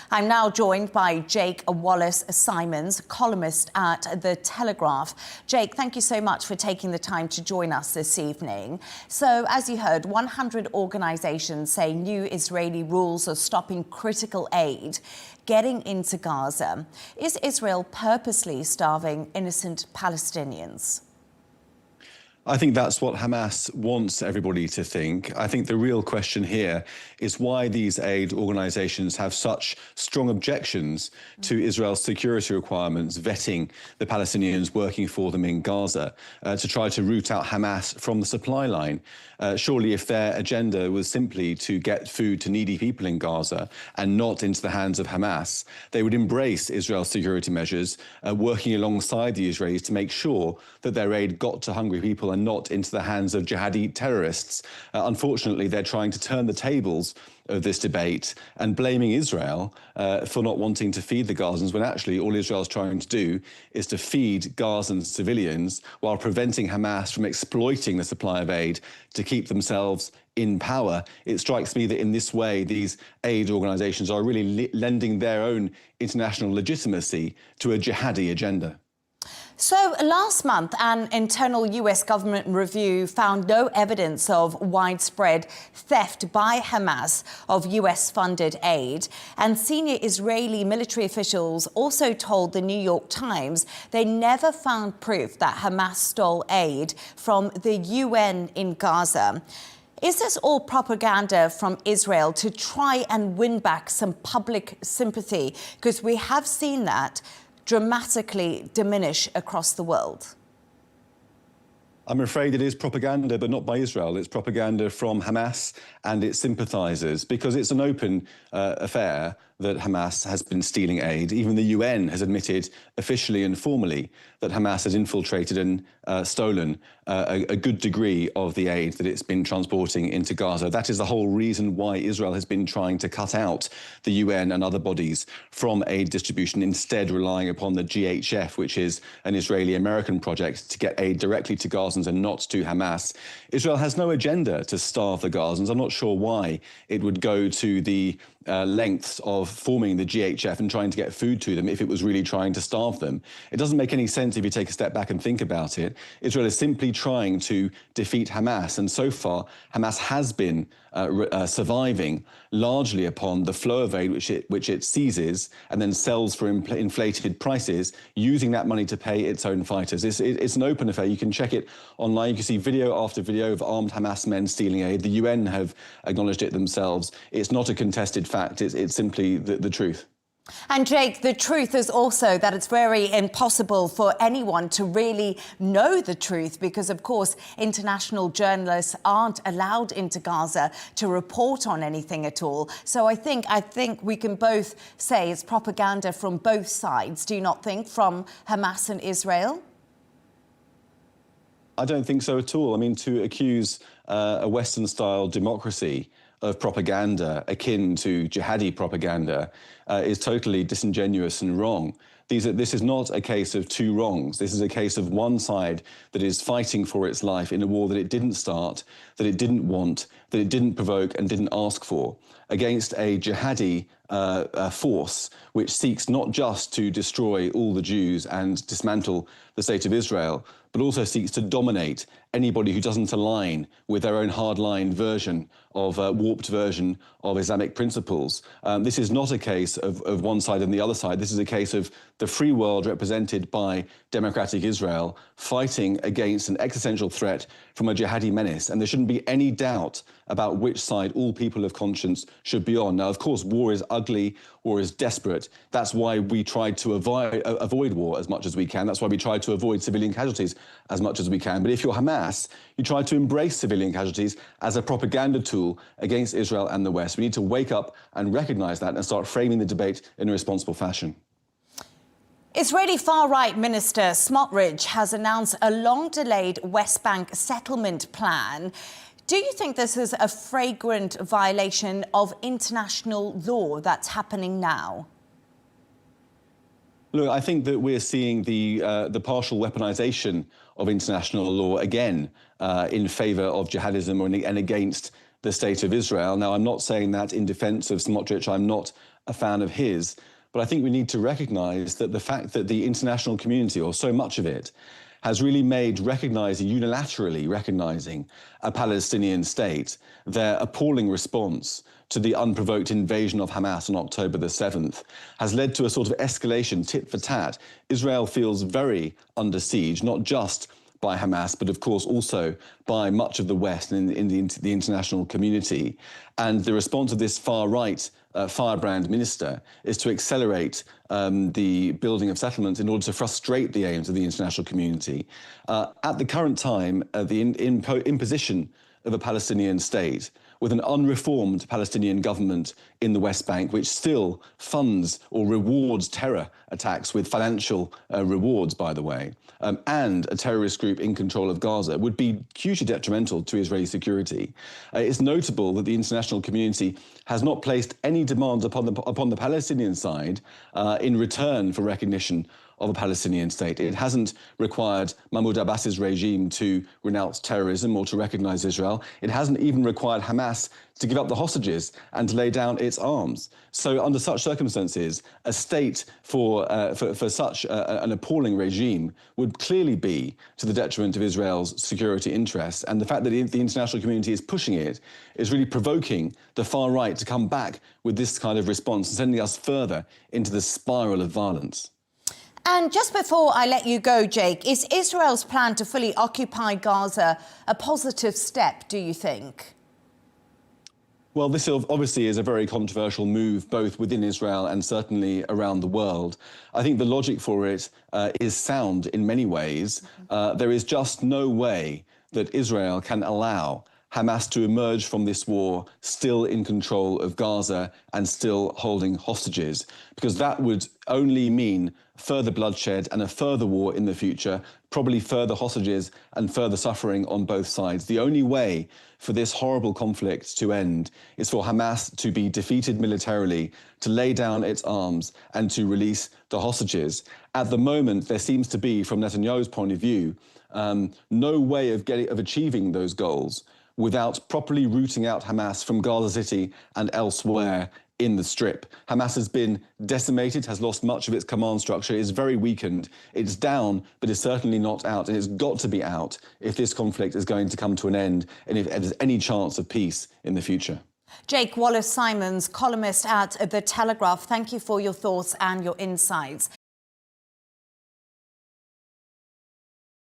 I'm now joined by Jake Wallis Simons, columnist at the Telegraph. Jake, thank you so much for taking the time to join us this evening. So, as you heard, 100 organisations say new Israeli rules are stopping critical aid getting into Gaza. Is Israel purposely starving innocent Palestinians? I think that's what Hamas wants everybody to think. I think the real question here is why these aid organisations have such strong objections to Israel's security requirements, vetting the Palestinians working for them in Gaza, to try to root out Hamas from the supply line. Surely if their agenda was simply to get food to needy people in Gaza and not into the hands of Hamas, they would embrace Israel's security measures, working alongside the Israelis to make sure that their aid got to hungry people and not into the hands of jihadi terrorists. Unfortunately, they're trying to turn the tables of this debate and blaming Israel for not wanting to feed the Gazans, when actually all Israel's trying to do is to feed Gazan civilians while preventing Hamas from exploiting the supply of aid to keep themselves in power. It strikes me that in this way, these aid organisations are really lending their own international legitimacy to a jihadi agenda. So last month, an internal US government review found no evidence of widespread theft by Hamas of US-funded aid. And senior Israeli military officials also told the New York Times they never found proof that Hamas stole aid from the UN in Gaza. Is this all propaganda from Israel to try and win back some public sympathy? Because we have seen that dramatically diminish across the world. I'm afraid it is propaganda, but not by Israel. It's propaganda from Hamas and its sympathisers, because it's an open affair that Hamas has been stealing aid. Even the UN has admitted officially and formally that Hamas has infiltrated and stolen a good degree of the aid that it's been transporting into Gaza. That is the whole reason why Israel has been trying to cut out the UN and other bodies from aid distribution, instead relying upon the GHF, which is an Israeli-American project to get aid directly to Gazans and not to Hamas. Israel has no agenda to starve the Gazans. I'm not sure why it would go to the lengths of forming the GHF and trying to get food to them if it was really trying to starve them. It doesn't make any sense if you take a step back and think about it. Israel is simply trying to defeat Hamas, and so far Hamas has been surviving largely upon the flow of aid which it seizes and then sells for inflated prices, using that money to pay its own fighters. It's an open affair. You can check it online. You can see video after video of armed Hamas men stealing aid. The UN have acknowledged it themselves. It's not a contested fact. It's simply the truth. And Jake, the truth is also that it's very impossible for anyone to really know the truth because, of course, international journalists aren't allowed into Gaza to report on anything at all. So I think we can both say it's propaganda from both sides, do you not think, from Hamas and Israel? I don't think so at all. I mean, to accuse a Western-style democracy of propaganda akin to jihadi propaganda is totally disingenuous and wrong. This is not a case of two wrongs. This is a case of one side that is fighting for its life in a war that it didn't start, that it didn't want, that it didn't provoke and didn't ask for, against a jihadi force which seeks not just to destroy all the Jews and dismantle the state of Israel, but also seeks to dominate anybody who doesn't align with their own hardline version of warped version of Islamic principles. This is not a case of one side and the other side. This is a case of the free world represented by democratic Israel fighting against an existential threat from a jihadi menace. And there shouldn't be any doubt about which side all people of conscience should be on. Now, of course, war is ugly, war is desperate. That's why we tried to avoid war as much as we can. That's why we tried to avoid civilian casualties as much as we can. But if you're Hamas, you try to embrace civilian casualties as a propaganda tool against Israel and the West. We need to wake up and recognise that and start framing the debate in a responsible fashion. Israeli far-right Minister Smotrich has announced a long-delayed West Bank settlement plan. Do you think this is a flagrant violation of international law that's happening now? Look, I think that we're seeing the partial weaponization of international law again in favour of jihadism and against the state of Israel. Now, I'm not saying that in defence of Smotrich. I'm not a fan of his. But I think we need to recognise that the fact that the international community, or so much of it, has really made unilaterally recognising a Palestinian state their appalling response to the unprovoked invasion of Hamas on October the 7th has led to a sort of escalation, tit for tat. Israel feels very under siege, not just by Hamas, but of course also by much of the West and in the international community. And the response of this far-right firebrand minister is to accelerate the building of settlements in order to frustrate the aims of the international community. At the current time, the imposition of a Palestinian state with an unreformed Palestinian government in the West Bank, which still funds or rewards terror attacks with financial rewards, by the way, and a terrorist group in control of Gaza would be hugely detrimental to Israeli security. It's notable that the international community has not placed any demands upon the Palestinian side in return for recognition of a Palestinian state. It hasn't required Mahmoud Abbas's regime to renounce terrorism or to recognize Israel. It hasn't even required Hamas to give up the hostages and to lay down its arms. So under such circumstances, a state for such an appalling regime would clearly be to the detriment of Israel's security interests. And the fact that the international community is pushing it is really provoking the far right to come back with this kind of response and sending us further into the spiral of violence. And just before I let you go, Jake, is Israel's plan to fully occupy Gaza a positive step, do you think? Well, this obviously is a very controversial move, both within Israel and certainly around the world. I think the logic for it is sound in many ways. There is just no way that Israel can allow Hamas to emerge from this war still in control of Gaza and still holding hostages, because that would only mean further bloodshed and a further war in the future, probably further hostages and further suffering on both sides. The only way for this horrible conflict to end is for Hamas to be defeated militarily, to lay down its arms and to release the hostages. At the moment, there seems to be, from Netanyahu's point of view, no way of achieving those goals without properly rooting out Hamas from Gaza City and elsewhere in the Strip. Hamas has been decimated, has lost much of its command structure, is very weakened. It's down, but is certainly not out, and it's got to be out if this conflict is going to come to an end and if there's any chance of peace in the future. Jake Wallis Simons, columnist at The Telegraph, thank you for your thoughts and your insights.